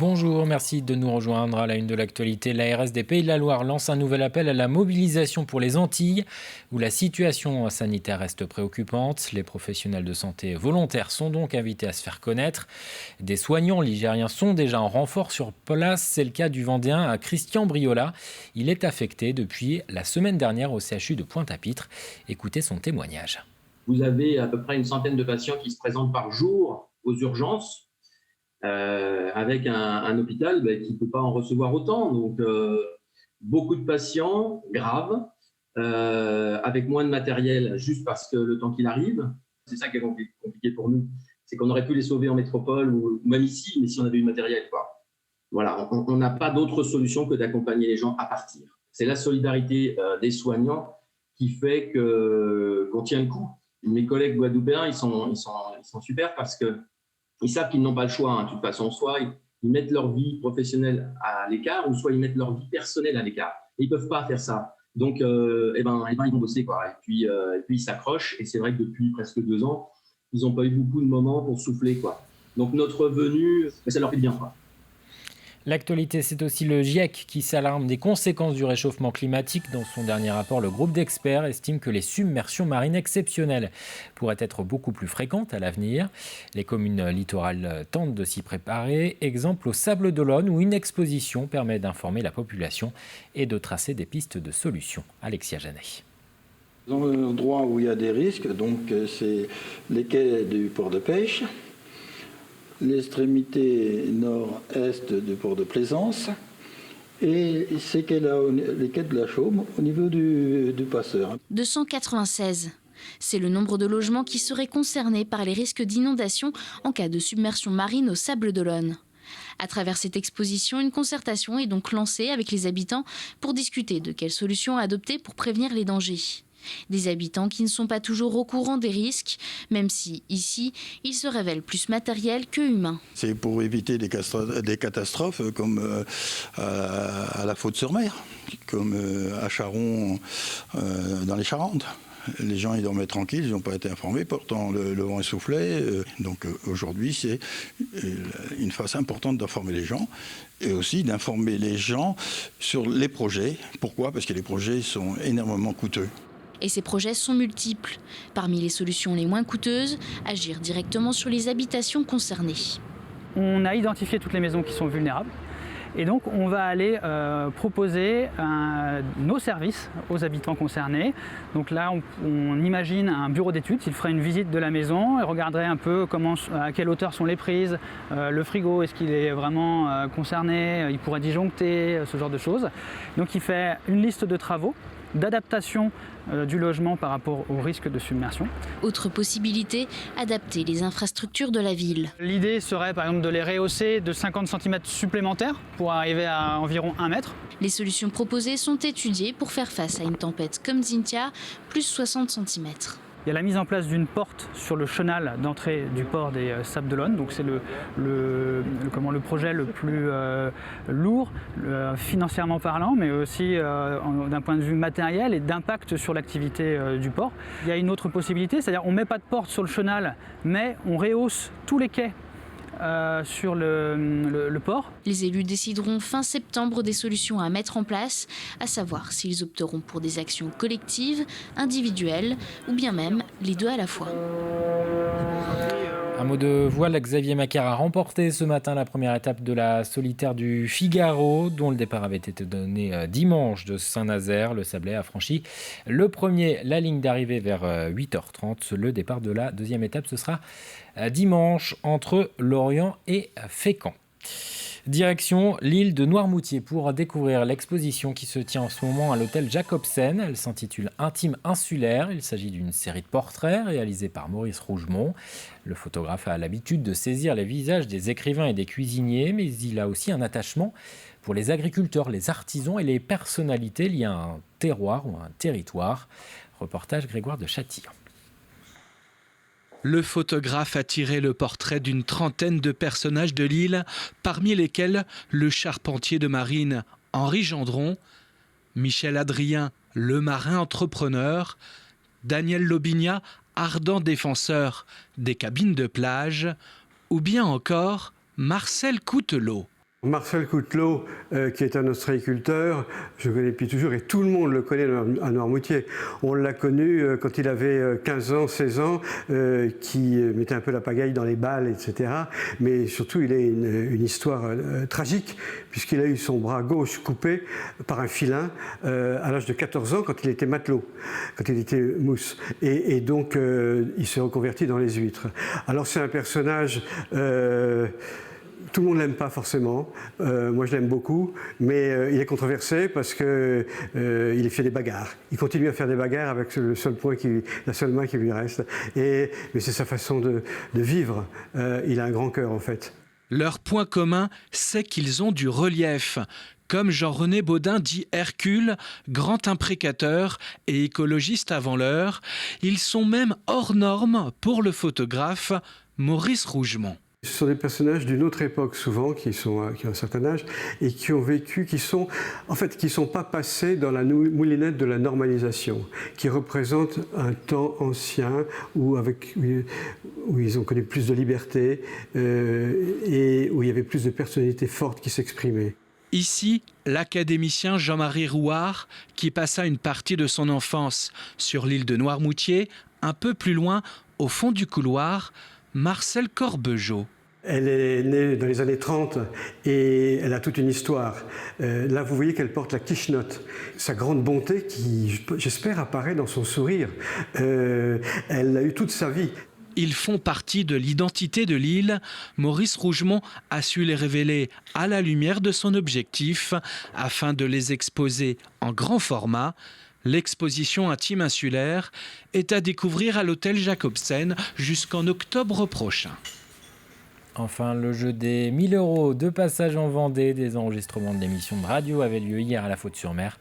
Bonjour, merci de nous rejoindre à la une de l'actualité. L'ARS des Pays de la Loire lance un nouvel appel à la mobilisation pour les Antilles, où la situation sanitaire reste préoccupante. Les professionnels de santé volontaires sont donc invités à se faire connaître. Des soignants ligériens sont déjà en renfort sur place. C'est le cas du Vendéen Christian Briola. Il est affecté depuis la semaine dernière au CHU de Pointe-à-Pitre. Écoutez son témoignage. Vous avez à peu près une centaine de patients qui se présentent par jour aux urgences, avec un hôpital qui ne peut pas en recevoir autant. Donc, beaucoup de patients graves, avec moins de matériel, juste parce que le temps qu'il arrive. C'est ça qui est compliqué pour nous. C'est qu'on aurait pu les sauver en métropole ou même ici, mais si on avait eu le matériel, quoi. Voilà, on n'a pas d'autre solution que d'accompagner les gens à partir. C'est la solidarité des soignants qui fait qu'on tient le coup. Mes collègues guadeloupéens, ils sont super parce qu'ils savent qu'ils n'ont pas le choix. De toute façon, soit ils mettent leur vie professionnelle à l'écart, ou soit ils mettent leur vie personnelle à l'écart. Et ils ne peuvent pas faire ça. Donc, ils vont bosser, quoi. Et puis ils s'accrochent. Et c'est vrai que depuis presque 2 ans, ils n'ont pas eu beaucoup de moments pour souffler, quoi. Donc, notre venue, ça leur fait bien, quoi. L'actualité, c'est aussi le GIEC qui s'alarme des conséquences du réchauffement climatique. Dans son dernier rapport, le groupe d'experts estime que les submersions marines exceptionnelles pourraient être beaucoup plus fréquentes à l'avenir. Les communes littorales tentent de s'y préparer. Exemple au Sable d'Olonne, où une exposition permet d'informer la population et de tracer des pistes de solutions. Alexia Janet. Dans l'endroit où il y a des risques, donc c'est les quais du port de pêche, l'extrémité nord-est du port de Plaisance et ces quais-là, les quais de la Chaume au niveau du passeur. 296. C'est le nombre de logements qui seraient concernés par les risques d'inondation en cas de submersion marine au Sable d'Olonne. À travers cette exposition, une concertation est donc lancée avec les habitants pour discuter de quelles solutions adopter pour prévenir les dangers. Des habitants qui ne sont pas toujours au courant des risques, même si, ici, ils se révèlent plus matériels que humains. C'est pour éviter des catastrophes comme à la Faute-sur-Mer, comme à Charon dans les Charentes. Les gens, ils dormaient tranquilles, ils n'ont pas été informés, pourtant le vent soufflait. Donc aujourd'hui, c'est une phase importante d'informer les gens et aussi d'informer les gens sur les projets. Pourquoi ? Parce que les projets sont énormément coûteux. Et ces projets sont multiples. Parmi les solutions les moins coûteuses, agir directement sur les habitations concernées. On a identifié toutes les maisons qui sont vulnérables. Et donc on va aller proposer nos services aux habitants concernés. Donc là on imagine un bureau d'études, il ferait une visite de la maison et regarderait un peu à quelle hauteur sont les prises, le frigo, est-ce qu'il est vraiment concerné, il pourrait disjoncter, ce genre de choses. Donc il fait une liste de travaux, d'adaptation du logement par rapport au risque de submersion. Autre possibilité, adapter les infrastructures de la ville. L'idée serait par exemple de les rehausser de 50 cm supplémentaires pour arriver à environ 1 mètre. Les solutions proposées sont étudiées pour faire face à une tempête comme Xynthia, plus 60 cm. Il y a la mise en place d'une porte sur le chenal d'entrée du port des Sables d'Olonne. Donc c'est le projet le plus lourd, financièrement parlant, mais aussi d'un point de vue matériel et d'impact sur l'activité du port. Il y a une autre possibilité, c'est-à-dire on ne met pas de porte sur le chenal, mais on rehausse tous les quais sur le port. Les élus décideront fin septembre des solutions à mettre en place, à savoir s'ils opteront pour des actions collectives, individuelles ou bien même les deux à la fois. Un mot de voile, Xavier Macaire a remporté ce matin la première étape de la solitaire du Figaro, dont le départ avait été donné dimanche de Saint-Nazaire. Le Sablé a franchi le premier la ligne d'arrivée vers 8h30. Le départ de la deuxième étape, ce sera dimanche entre Lorient et Fécamp. Direction l'île de Noirmoutier pour découvrir l'exposition qui se tient en ce moment à l'hôtel Jacobsen. Elle s'intitule Intime insulaire. Il s'agit d'une série de portraits réalisés par Maurice Rougemont. Le photographe a l'habitude de saisir les visages des écrivains et des cuisiniers, mais il a aussi un attachement pour les agriculteurs, les artisans et les personnalités liées à un terroir ou à un territoire. Reportage Grégoire de Châtillon. Le photographe a tiré le portrait d'une trentaine de personnages de l'île, parmi lesquels le charpentier de marine Henri Gendron, Michel Adrien, le marin entrepreneur, Daniel Lobinia, ardent défenseur des cabines de plage, ou bien encore Marcel Coutelot. Marcel Coutelot, qui est un ostréiculteur, je le connais depuis toujours et tout le monde le connaît à Noirmoutier. On l'a connu quand il avait 15 ans, 16 ans, qui mettait un peu la pagaille dans les balles, etc. Mais surtout, il a une histoire tragique, puisqu'il a eu son bras gauche coupé par un filin à l'âge de 14 ans quand il était matelot, quand il était mousse. Et donc, il s'est reconverti dans les huîtres. Alors, c'est un personnage... tout le monde ne l'aime pas forcément, moi je l'aime beaucoup, mais il est controversé parce qu'il fait des bagarres. Il continue à faire des bagarres avec la seule main qui lui reste. Mais c'est sa façon de vivre. Il a un grand cœur en fait. Leur point commun, c'est qu'ils ont du relief. Comme Jean-René Baudin dit Hercule, grand imprécateur et écologiste avant l'heure, ils sont même hors normes pour le photographe Maurice Rougemont. Ce sont des personnages d'une autre époque souvent, qui ont un certain âge et qui ont vécu, qui sont pas passés dans la moulinette de la normalisation, qui représentent un temps ancien où ils ont connu plus de liberté et où il y avait plus de personnalités fortes qui s'exprimaient. Ici, l'académicien Jean-Marie Rouard, qui passa une partie de son enfance sur l'île de Noirmoutier, un peu plus loin, au fond du couloir, Marcel Corbejeau. Elle est née dans les années 30 et elle a toute une histoire. Là, vous voyez qu'elle porte la quichenotte. Sa grande bonté qui, j'espère, apparaît dans son sourire. Elle l'a eu toute sa vie. Ils font partie de l'identité de l'île. Maurice Rougemont a su les révéler à la lumière de son objectif afin de les exposer en grand format. L'exposition intime insulaire est à découvrir à l'hôtel Jacobsen jusqu'en octobre prochain. Enfin, le jeu des 1 000 € de passage en Vendée. Des enregistrements de l'émission de radio avaient lieu hier à la Faute-sur-Mer.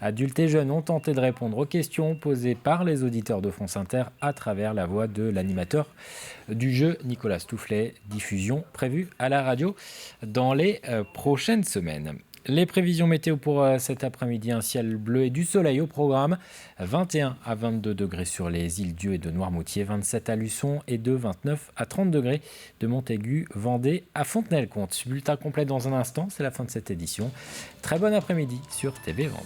Adultes et jeunes ont tenté de répondre aux questions posées par les auditeurs de France Inter à travers la voix de l'animateur du jeu, Nicolas Stoufflet. Diffusion prévue à la radio dans les prochaines semaines. Les prévisions météo pour cet après-midi, un ciel bleu et du soleil au programme. 21 à 22 degrés sur les îles Dieu et de Noirmoutier, 27 à Luçon et de 29 à 30 degrés de Montaigu, Vendée à Fontenay-le-Comte. Bulletin complet dans un instant, c'est la fin de cette édition. Très bon après-midi sur TV Vendée.